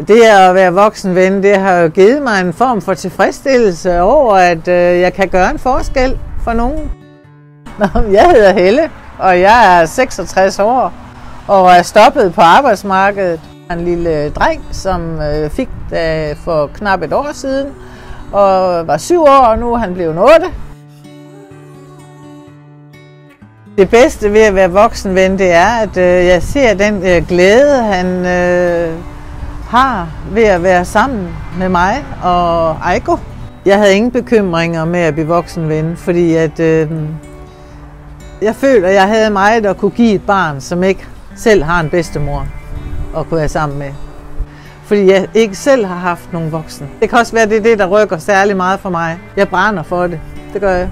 Det at være voksenven, det har jo givet mig en form for tilfredsstillelse over, at jeg kan gøre en forskel for nogen. Jeg hedder Helle, og jeg er 66 år og er stoppet på arbejdsmarkedet. En lille dreng, som fik det for knap et år siden, og var 7 år, og nu er han blevet 8. Det bedste ved at være voksenven, det er, at jeg ser den glæde, han har ved at være sammen med mig og Eiko. Jeg havde ingen bekymringer med at blive voksenven, fordi at, jeg føler, at jeg havde meget at kunne give et barn, som ikke selv har en bedstemor at kunne være sammen med. Fordi jeg ikke selv har haft nogen voksen. Det kan også være, det er det, der rykker særlig meget for mig. Jeg brænder for det. Det gør jeg.